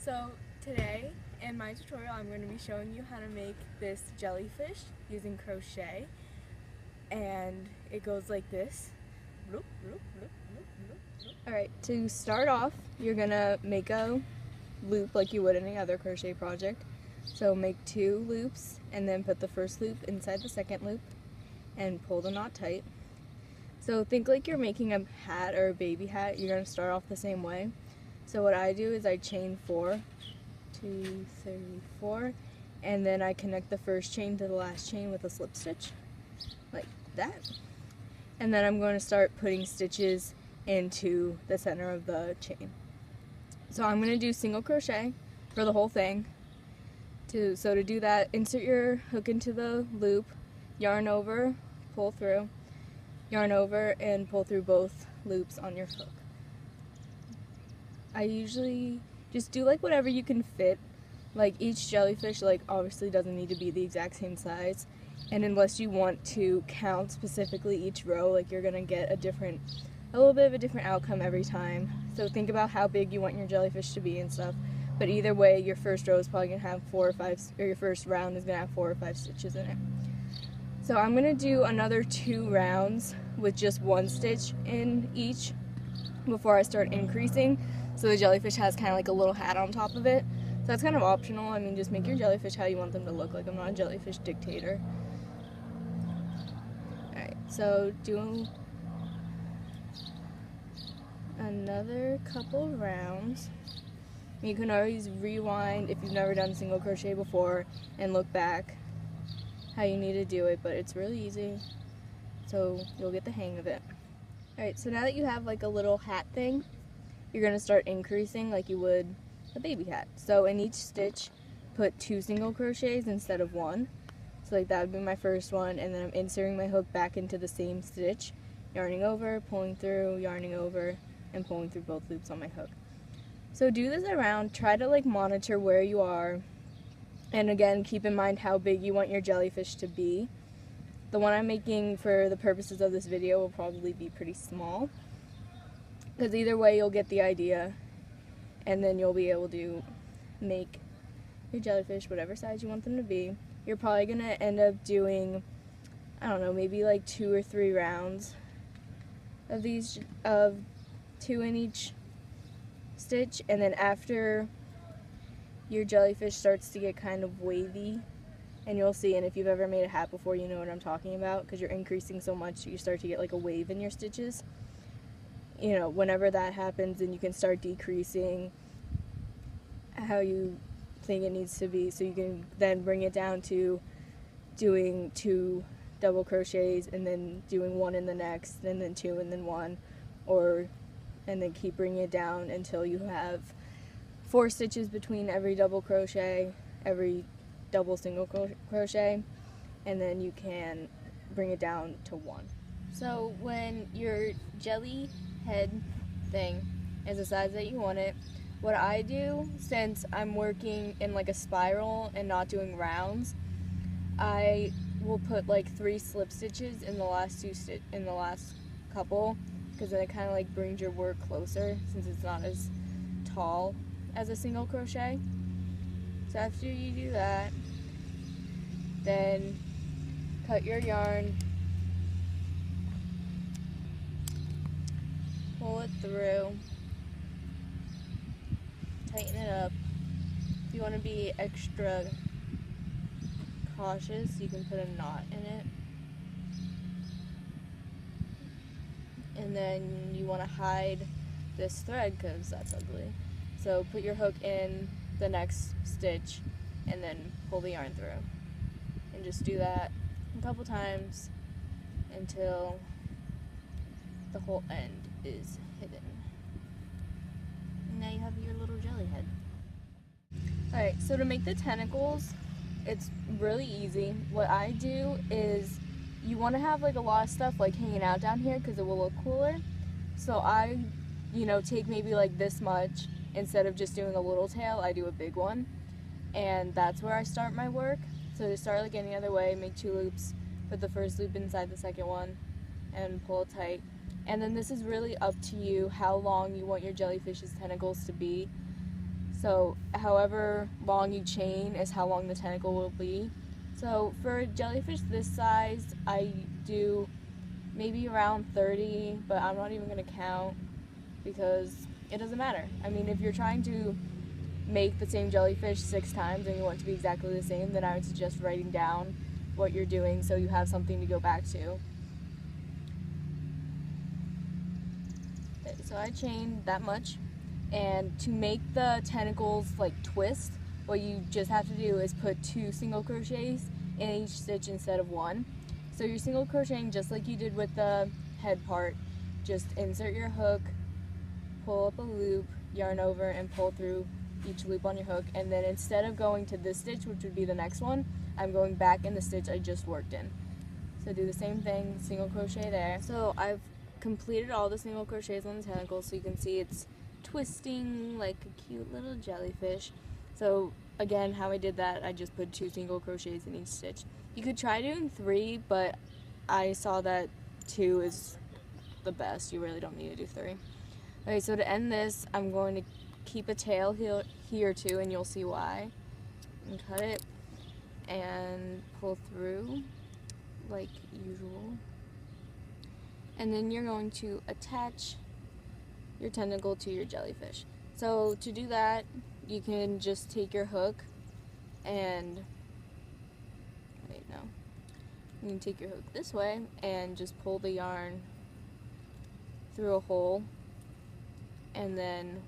So today in my tutorial I'm going to be showing you how to make this jellyfish using crochet, and it goes like this. Alright, to start off you're going to make a loop like you would any other crochet project. So make 2 loops and then put the first loop inside the second loop and pull the knot tight. So think like you're making a hat or a baby hat. You're going to start off the same way. So what I do is I chain 4, 2, 3, 4, and then I connect the first chain to the last chain with a slip stitch, like that. And then I'm going to start putting stitches into the center of the chain. So I'm going to do single crochet for the whole thing. So to do that, insert your hook into the loop, yarn over, pull through, yarn over, and pull through both loops on your hook. I usually just do like whatever you can fit. Like each jellyfish obviously doesn't need to be the exact same size, and unless you want to count specifically each row, like you're gonna get a little bit of a different outcome every time. So think about how big you want your jellyfish to be and stuff. But either way, your first row is probably gonna have 4 or 5, or your first round is gonna have 4 or 5 stitches in it. So I'm gonna do another 2 rounds with just 1 stitch in each before I start increasing. So the jellyfish has kind of like a little hat on top of it. So that's kind of optional. I mean, just make your jellyfish how you want them to look. Like, I'm not a jellyfish dictator. Alright, so do another couple rounds. You can always rewind if you've never done single crochet before and look back how you need to do it, but it's really easy, so you'll get the hang of it. Alright, so now that you have like a little hat thing, you're going to start increasing like you would a baby hat. So in each stitch, put 2 single crochets instead of 1. So like that would be my first one, and then I'm inserting my hook back into the same stitch, yarning over, pulling through, yarning over, and pulling through both loops on my hook. So do this around, try to like monitor where you are, and again keep in mind how big you want your jellyfish to be. The one I'm making for the purposes of this video will probably be pretty small, because either way you'll get the idea, and then you'll be able to make your jellyfish whatever size you want them to be. You're probably going to end up doing, I don't know, maybe like 2 or 3 rounds of these, of 2 in each stitch, and then after your jellyfish starts to get kind of wavy, and you'll see, and if you've ever made a hat before, you know what I'm talking about, because you're increasing so much you start to get like a wave in your stitches. You know, whenever that happens, then you can start decreasing how you think it needs to be, so you can then bring it down to doing 2 double crochets and then doing 1 in the next, and then 2 and then 1, and then keep bringing it down until you have 4 stitches between every double crochet, every double single crochet, and then you can bring it down to 1. So when your jelly head thing is the size that you want it, what I do, since I'm working in like a spiral and not doing rounds, I will put like 3 slip stitches in the last couple, because then it kind of like brings your work closer since it's not as tall as a single crochet. So after you do that, then cut your yarn, pull it through, tighten it up. If you want to be extra cautious, you can put a knot in it. And then you want to hide this thread because that's ugly. So put your hook in the next stitch and then pull the yarn through. And just do that a couple times until the whole end is hidden. And now you have your little jelly head. Alright, so to make the tentacles, it's really easy. What I do is, you want to have like a lot of stuff like hanging out down here because it will look cooler. So I, take maybe like this much. Instead of just doing a little tail, I do a big one. And that's where I start my work. So to start like any other way, make 2 loops, put the first loop inside the second one, and pull it tight. And then this is really up to you how long you want your jellyfish's tentacles to be. So however long you chain is how long the tentacle will be. So for a jellyfish this size, I do maybe around 30, but I'm not even going to count because it doesn't matter. I mean, if you're trying to make the same jellyfish 6 times and you want it to be exactly the same, then I would suggest writing down what you're doing so you have something to go back to. Okay, so I chained that much, and to make the tentacles like twist, what you just have to do is put 2 single crochets in each stitch instead of 1. So you're single crocheting just like you did with the head part. Just insert your hook, pull up a loop, yarn over, and pull through each loop on your hook, and then instead of going to this stitch, which would be the next one, I'm going back in the stitch I just worked in. So do the same thing, single crochet there. So I've completed all the single crochets on the tentacles, so you can see it's twisting like a cute little jellyfish. So again, how I did that, I just put 2 single crochets in each stitch. You could try doing 3, but I saw that 2 is the best. You really don't need to do 3. Okay, so to end this, I'm going to keep a tail here too, and you'll see why. And cut it and pull through like usual. And then you're going to attach your tentacle to your jellyfish. So to do that, you can just take your hook and you can take your hook this way and just pull the yarn through a hole, and then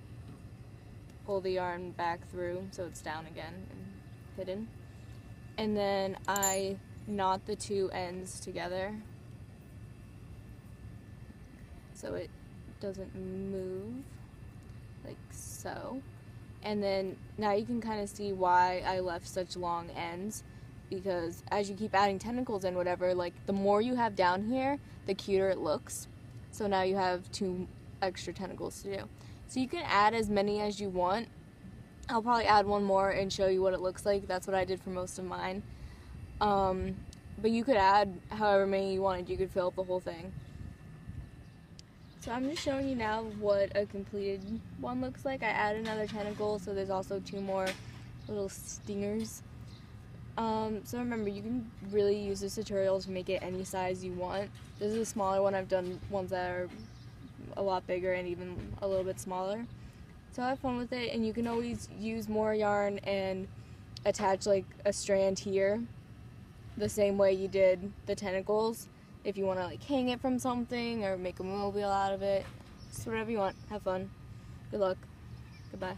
pull the yarn back through so it's down again and hidden. And then I knot the 2 ends together so it doesn't move, like so. And then now you can kind of see why I left such long ends, because as you keep adding tentacles and whatever, like the more you have down here, the cuter it looks. So now you have 2 extra tentacles to do. So you can add as many as you want. I'll probably add 1 more and show you what it looks like. That's what I did for most of mine. But you could add however many you wanted. You could fill up the whole thing. So I'm just showing you now what a completed one looks like. I added another tentacle, so there's also 2 more little stingers. So remember, you can really use this tutorial to make it any size you want. This is a smaller one. I've done ones that are a lot bigger and even a little bit smaller. So have fun with it, and you can always use more yarn and attach like a strand here the same way you did the tentacles if you want to like hang it from something or make a mobile out of it. Just whatever you want. Have fun. Good luck. Goodbye.